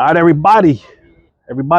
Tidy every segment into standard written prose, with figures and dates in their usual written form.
All right, everybody,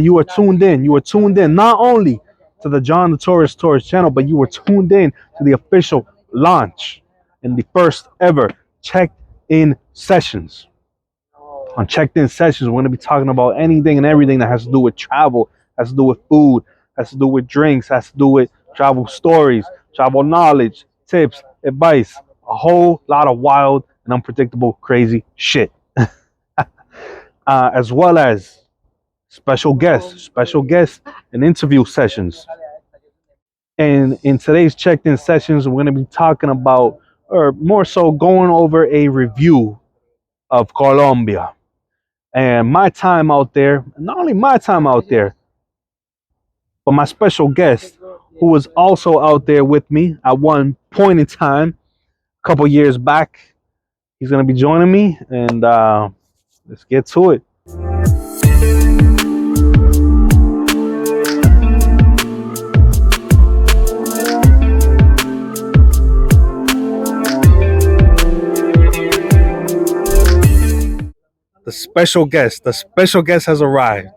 you are tuned in. You are tuned in not only to the John the Torres channel, but you were tuned in to the official launch and the first ever checked-in sessions. On checked-in sessions, we're going to be talking about anything and everything that has to do with travel, has to do with food, has to do with drinks, has to do with travel stories, travel knowledge, tips, advice, a whole lot of wild and unpredictable, crazy shit. As well as special guests, and interview sessions. And in today's checked-in sessions, we're going to be talking about, or more so, going over a review of Colombia and my time out there. Not only my time out there, but my special guest, who was also out there with me at one point in time, a couple years back. He's going to be joining me, and let's get to it. The special guest has arrived.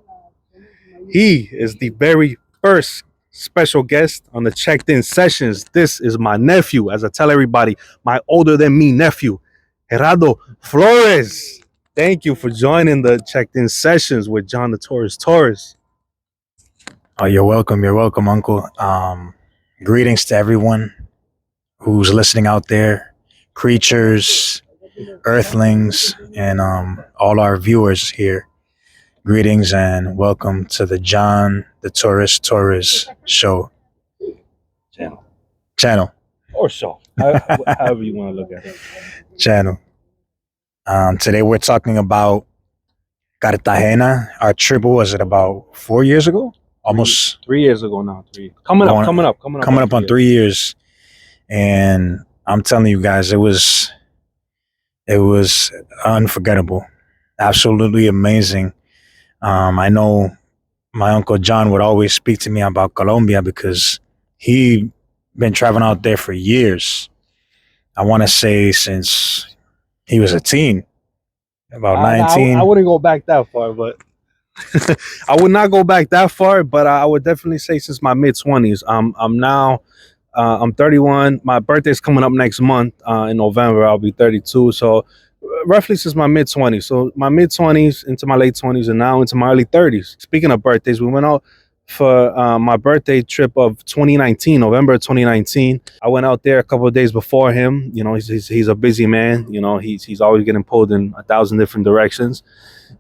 He is the very first special guest on the checked-in sessions. This is my nephew, as I tell everybody, my older than me nephew, Geraldo Flores. Thank you for joining the checked-in sessions with John the Torres. Oh, you're welcome, Uncle. Greetings to everyone who's listening out there, creatures, earthlings, and all our viewers here. Greetings and welcome to the John the Torres show. Channel. Or show. However you want to look at it. Channel. Today we're talking about Cartagena. Our trip was it about 4 years ago? Almost 3 years ago now. Coming up on 3 years. And I'm telling you guys, it was unforgettable, absolutely amazing. I know my Uncle John would always speak to me about Colombia because he been traveling out there for years. I want to say since he was a teen, about 19. I wouldn't go back that far, but I would not go back that far, but I would definitely say since my mid-20s. I'm 31. My birthday's coming up next month in November. I'll be 32. So roughly since my mid-20s. So my mid-20s into my late 20s and now into my early 30s. Speaking of birthdays, we went out for my birthday trip of 2019, November 2019. I went out there a couple of days before him. You know, he's a busy man. You know, he's always getting pulled in 1,000 different directions.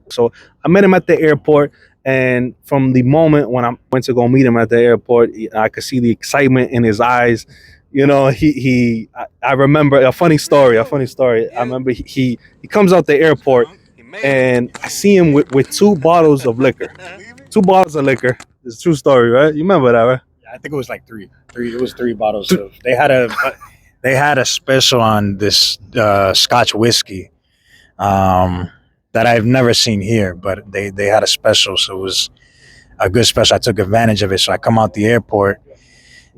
So I met him at the airport. And from the moment when I went to go meet him at the airport, I could see the excitement in his eyes. You know, I remember a funny story. I remember he comes out the airport and I see him with 2 bottles of liquor. 2 bottles of liquor. It's a true story, right? You remember that, right? Yeah, I think it was like 3. It was 3 bottles. They had a special on this Scotch whiskey. That I've never seen here, but they had a special, so it was a good special. I took advantage of it, so I come out the airport,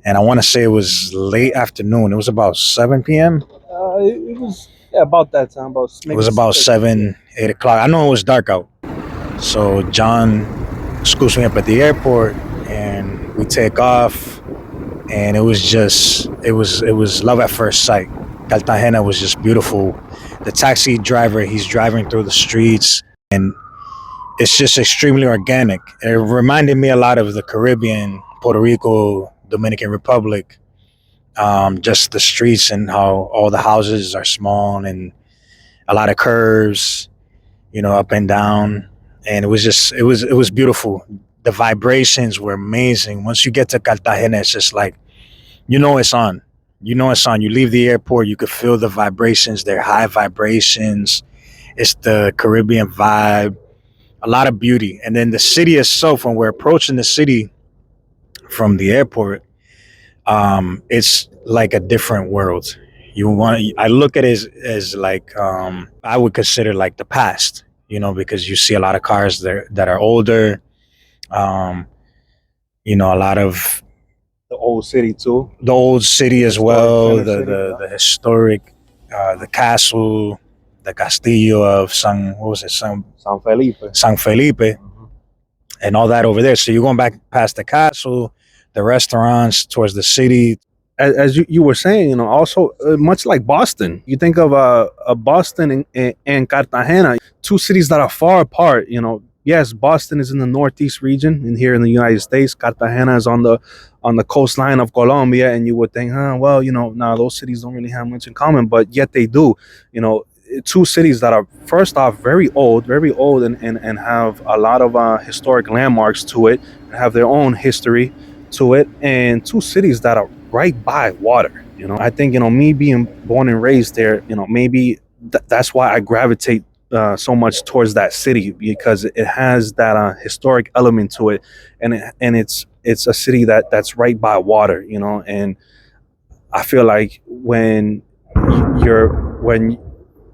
and I want to say it was late afternoon. It was about 7 p.m. It was about that time. It was about 7, 8 o'clock. I know it was dark out, so John scoops me up at the airport, and we take off, and it was love at first sight. Cartagena was just beautiful. The taxi driver, he's driving through the streets, and it's just extremely organic. It reminded me a lot of the Caribbean, Puerto Rico, Dominican Republic, just the streets and how all the houses are small and a lot of curves, you know, up and down. And it was beautiful. The vibrations were amazing. Once you get to Cartagena, it's just like, you know it's on. You know it's on. You leave the airport, you could feel the vibrations. They're high vibrations. It's the Caribbean vibe. A lot of beauty. And then the city itself, when we're approaching the city from the airport, it's like a different world. I look at it as like, I would consider like the past, you know, because you see a lot of cars there that are older. You know, a lot of the old city too. The old city as well. The historic, the castle, the Castillo of San San Felipe. San Felipe, and all that over there. So you're going back past the castle, the restaurants, towards the city. As you were saying, also much like Boston, you think of Boston and Cartagena, two cities that are far apart. Yes, Boston is in the northeast region, and here in the United States, Cartagena is on the coastline of Colombia, and you would think, well, nah, those cities don't really have much in common, but yet they do. Two cities that are first off very old, and have a lot of historic landmarks to it, and have their own history to it, and two cities that are right by water. I think me being born and raised there, maybe that's why I gravitate so much towards that city, because it has that historic element to it, and it's a city that's right by water. And I feel like when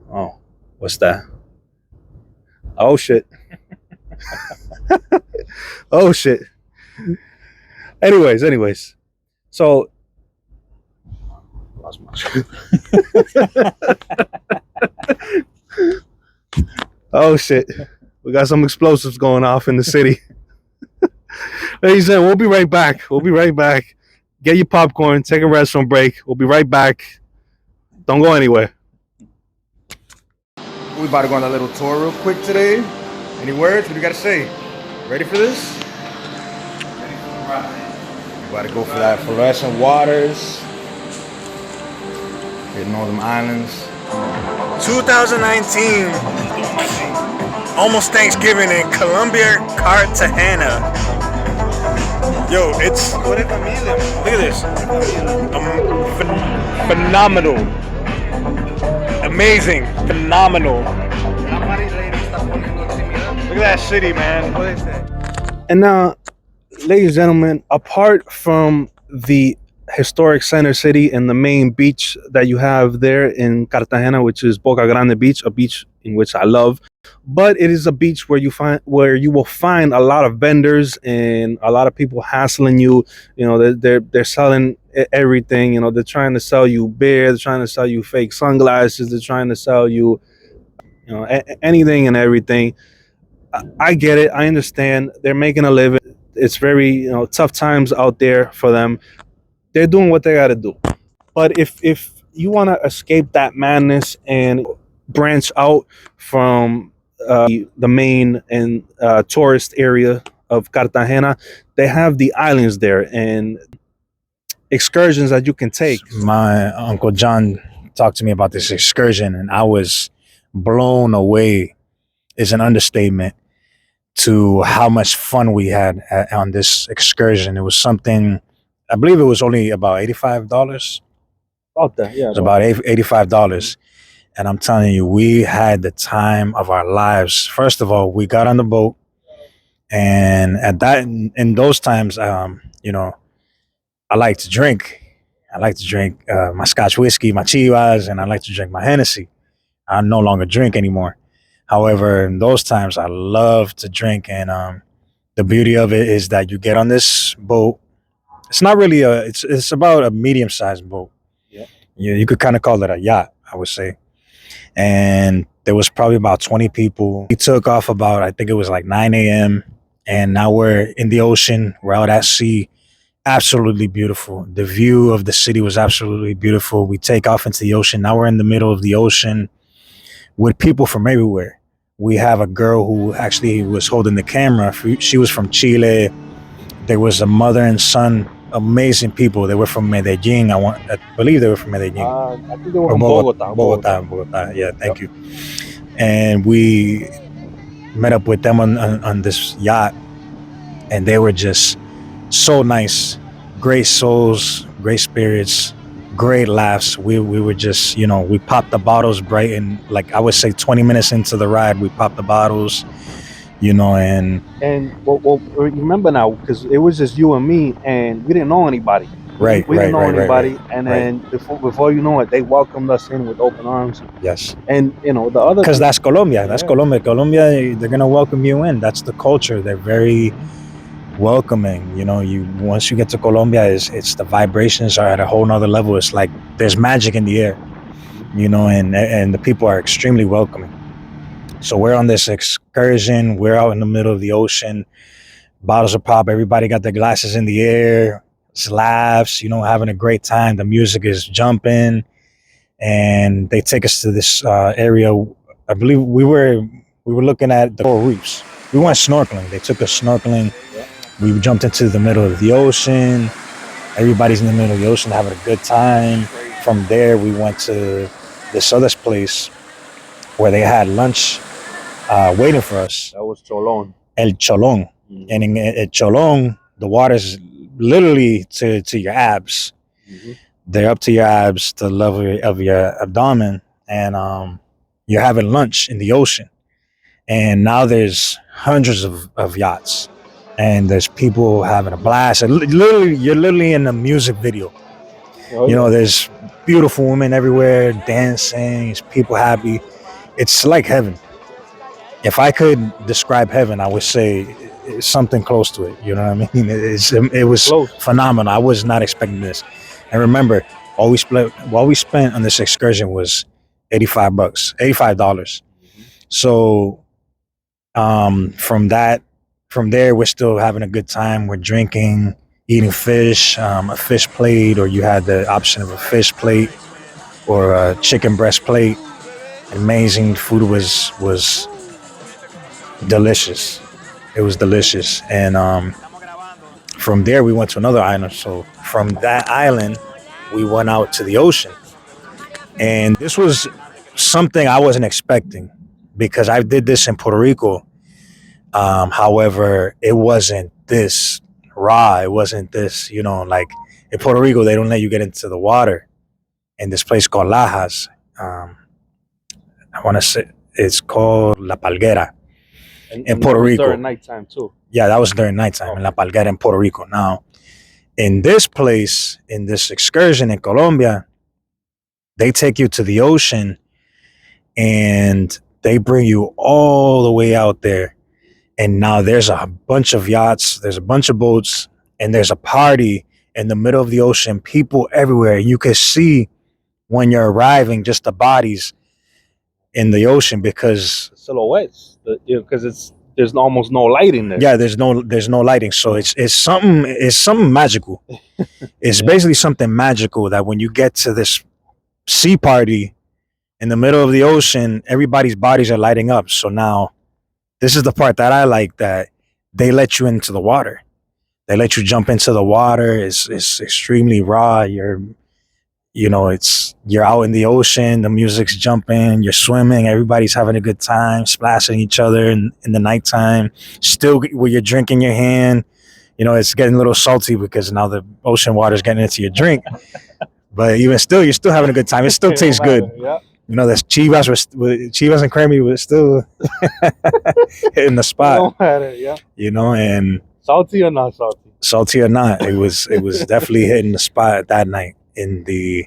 oh, what's that? Oh shit. Oh shit. Anyways, so lost my oh shit, we got some explosives going off in the city. Ladies and gentlemen, we'll be right back. Get your popcorn, take a restroom break. We'll be right back. Don't go anywhere. We about to go on a little tour real quick today. Any words? What do you got to say? Ready for this? We about to go for that fluorescent waters. Hitting all them islands. 2019. Almost Thanksgiving in Colombia, Cartagena. Yo, it's... Look at this. Phenomenal. Amazing. Phenomenal. Look at that city, man. And now, ladies and gentlemen, apart from the historic center city and the main beach that you have there in Cartagena, which is Boca Grande Beach, a beach in which I love, but it is a beach where you will find a lot of vendors and a lot of people hassling you. They're selling everything. They're trying to sell you beer, they're trying to sell you fake sunglasses, they're trying to sell you anything and everything. I get it, I understand, they're making a living. It's very tough times out there for them. They're doing what they got to do. But if you want to escape that madness and branch out from the main and tourist area of Cartagena, they have the islands there and excursions that you can take. My Uncle John talked to me about this excursion, and I was blown away, is an understatement, to how much fun we had on this excursion. It was something, I believe it was only about $85. About that, yeah. It was about $85. And I'm telling you, we had the time of our lives. First of all, we got on the boat, and in those times, I like to drink. I like to drink my Scotch whiskey, my Chivas, and I like to drink my Hennessy. I no longer drink anymore. However, in those times, I love to drink, and the beauty of it is that you get on this boat. It's not really it's about a medium-sized boat. Yeah. You could kind of call it a yacht, I would say. And there was probably about 20 people. We took off about, I think it was like 9 a.m. And now we're in the ocean. We're out at sea. Absolutely beautiful. The view of the city was absolutely beautiful. We take off into the ocean. Now we're in the middle of the ocean with people from everywhere. We have a girl who actually was holding the camera. She was from Chile. There was a mother and son, amazing people. They were from Medellin. I believe they were from Medellin. I think they were from Bogota. Bogota. Yeah, thank you. And we met up with them on this yacht, and they were just so nice, great souls, great spirits, great laughs. We were just, we popped the bottles bright, and like I would say 20 minutes into the ride, we popped the bottles, and well, remember now, because it was just you and me, and we didn't know anybody. We didn't know anybody, and then before you know it, they welcomed us in with open arms. Yes. And the other, because that's Colombia. That's Colombia. They're gonna welcome you in. That's the culture. They're very welcoming. You once you get to Colombia, it's the vibrations are at a whole nother level. It's like there's magic in the air. and the people are extremely welcoming. So we're on this excursion. We're out in the middle of the ocean. Bottles of pop. Everybody got their glasses in the air. It's laughs. Having a great time. The music is jumping, and they take us to this area. I believe we were looking at the coral reefs. We went snorkeling. They took us snorkeling. We jumped into the middle of the ocean. Everybody's in the middle of the ocean having a good time. From there, we went to this other place where they had lunch waiting for us. That was Cholon. El Cholon. Mm-hmm. And in El Cholon, the water's literally to your abs. Mm-hmm. They're up to your abs, to the level of your abdomen. And you're having lunch in the ocean. And now there's hundreds of yachts. And there's people having a blast. And you're literally in a music video. Oh, yeah. There's beautiful women everywhere dancing. It's people happy. It's like heaven. If I could describe heaven, I would say it's something close to it. You know what I mean? It was close. Phenomenal. I was not expecting this. And remember, all we spent on this excursion was $85. Mm-hmm. So from there, we're still having a good time. We're drinking, eating fish, a fish plate, or you had the option of a fish plate or a chicken breast plate. Amazing. Food was delicious. It was delicious. And from there, we went to another island. So from that island, we went out to the ocean. And this was something I wasn't expecting because I did this in Puerto Rico. However, it wasn't this raw. It wasn't this, like in Puerto Rico, they don't let you get into the water. In this place called Lajas, I want to say it's called La Palguera in Puerto Rico. During nighttime too. Yeah, that was during nighttime in La Palguera in Puerto Rico. Now, in this place, in this excursion in Colombia, they take you to the ocean and they bring you all the way out there. And now there's a bunch of yachts, there's a bunch of boats, and there's a party in the middle of the ocean, people everywhere. You can see when you're arriving just the bodies in the ocean because silhouettes, because there's almost no lighting there. Yeah, there's no lighting, so it's something magical. It's basically something magical that when you get to this sea party in the middle of the ocean, everybody's bodies are lighting up. So now, this is the part that I like, that they let you into the water. They let you jump into the water. It's extremely raw. You're out in the ocean. The music's jumping. You're swimming. Everybody's having a good time, splashing each other in the nighttime. Still, with your drink in your hand, it's getting a little salty because now the ocean water's getting into your drink. But even still, you're still having a good time. It still tastes good. Yeah. There's chivas and cranberry was still hitting the spot. No matter, yeah. And salty or not salty? Salty or not, it was definitely hitting the spot that night in the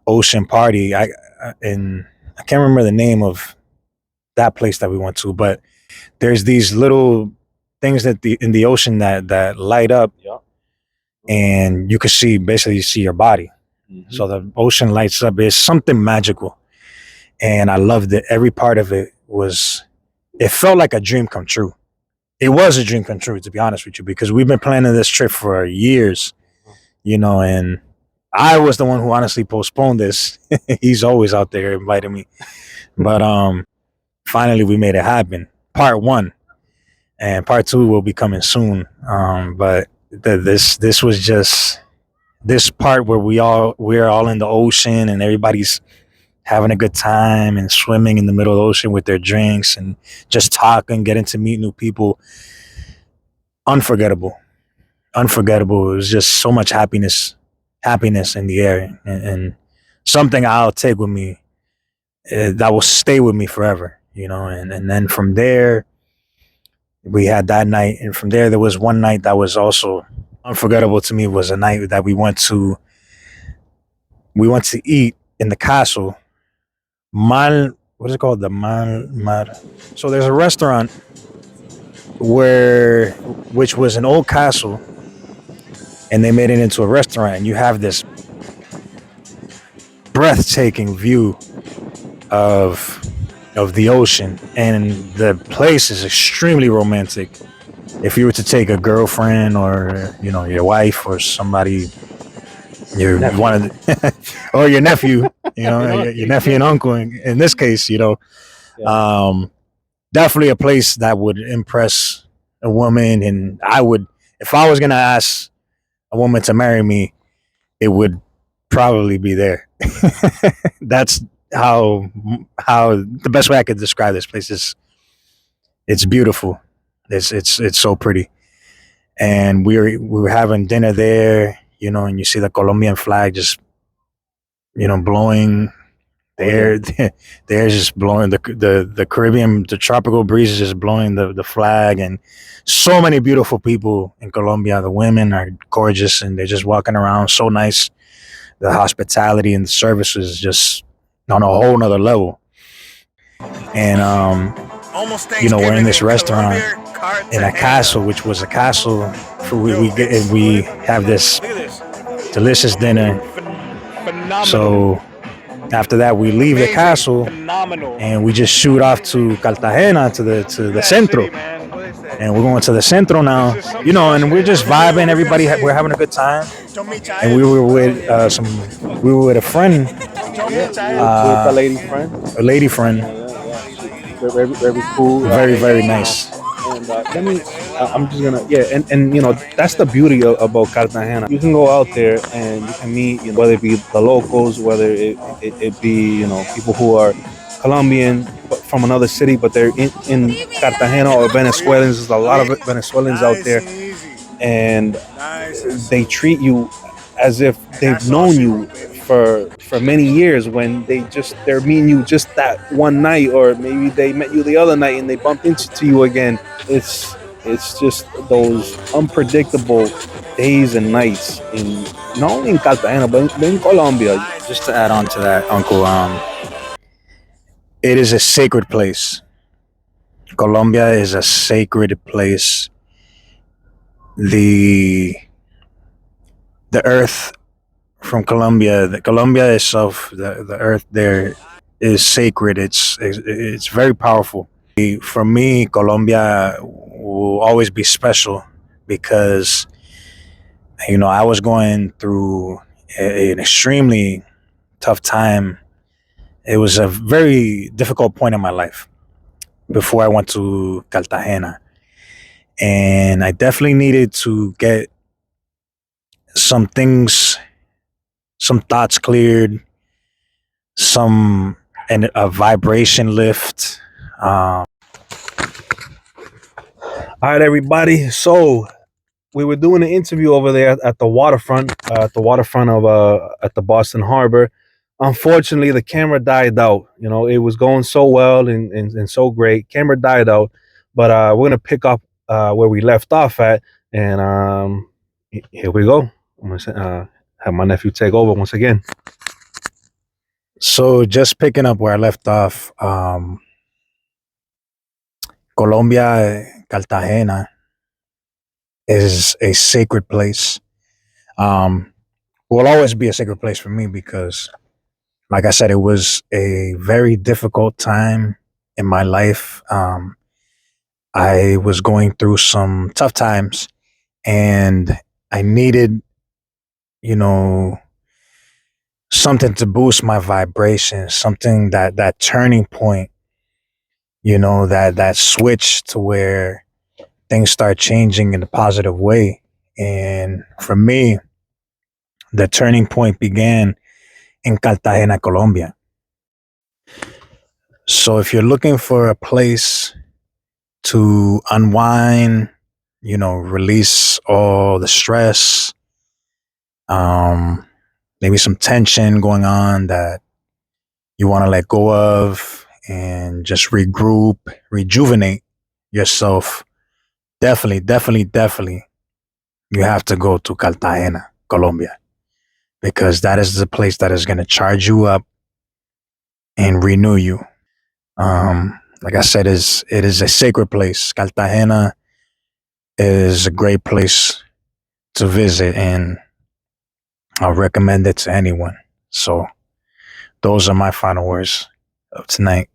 ocean party. I can't remember the name of that place that we went to, but there's these little things in the ocean that light up, yeah. And you can basically see your body. Mm-hmm. So the ocean lights up. It's something magical. And I loved it. Every part of it felt like a dream come true. It was a dream come true, to be honest with you, because we've been planning this trip for years, and I was the one who honestly postponed this. He's always out there inviting me. But finally we made it happen. Part 1. And part 2 will be coming soon. But this was just this part where we're all in the ocean and everybody's having a good time and swimming in the middle of the ocean with their drinks and just talking, getting to meet new people. Unforgettable. It was just so much happiness in the air, and something I'll take with me that will stay with me forever, and then from there we had that night, and from there was one night that was also unforgettable to me. It was a night that we went to eat in the castle. What is it called? The Mar. So there's a restaurant which was an old castle, and they made it into a restaurant. And you have this breathtaking view of the ocean, and the place is extremely romantic. If you were to take a girlfriend or your wife or somebody, you Nephew. wanted, or your nephew, You know, your nephew and uncle. In this case, yeah. um, definitely a place that would impress a woman, and I would, if I was gonna ask a woman to marry me, it would probably be there. That's how the best way I could describe this place is. It's beautiful. It's so pretty. And we were having dinner there, and you see the Colombian flag just blowing the Oh yeah. air. The air's just blowing the Caribbean, the tropical breeze is just blowing the flag, and so many beautiful people in Colombia. The women are gorgeous, and they're just walking around so nice. The hospitality and the service is just on a whole nother level. And we're in this restaurant in a castle, which was a castle. We have this delicious dinner. So after that, we leave the castle and we just shoot off to Cartagena, to the centro, and we're going to the centro now. And we're just vibing. We're having a good time. And we were with we were with a friend, Yeah. With a lady friend. a lady friend, Yeah, yeah, yeah. She's very, very cool. very very nice. And let me, I'm just gonna, yeah, and that's the beauty about Cartagena. You can go out there and you can meet, whether it be the locals, whether it be, people who are Colombian but from another city, but they're in Cartagena, or Venezuelans. There's a lot of Venezuelans out there, and they treat you as if they've known you for many years, when they're meeting you just that one night, or maybe they met you the other night and they bumped into you again. It's just those unpredictable days and nights, in not only in Cartagena but in Colombia. Just to add on to that, Uncle, it is a sacred place. Colombia is a sacred place. The the earth from Colombia, the Colombia itself, the earth there is sacred. It's very powerful. For me, Colombia will always be special because I was going through an extremely tough time. It was a very difficult point in my life before I went to Cartagena, and I definitely needed to get some things, some thoughts cleared, some and a vibration lift. All right, everybody. So we were doing an interview over there at the waterfront, of at the Boston Harbor. Unfortunately, the camera died out. It was going so well and so great. Camera died out, but we're gonna pick up where we left off at, and here we go. I'm gonna have my nephew take over once again. So just picking up where I left off, Colombia, Cartagena is a sacred place. Will always be a sacred place for me because, like I said, it was a very difficult time in my life. I was going through some tough times, and I needed, you know, something to boost my vibration, something that turning point, that switch to where things start changing in a positive way. And for me, the turning point began in Cartagena, Colombia. So if you're looking for a place to unwind, release all the stress, maybe some tension going on that you want to let go of, and just regroup, rejuvenate yourself, definitely, definitely, definitely, you have to go to Cartagena, Colombia, because that is the place that is going to charge you up and renew you. Like I said, it is a sacred place. Cartagena is a great place to visit, and I'll recommend it to anyone. So those are my final words of tonight.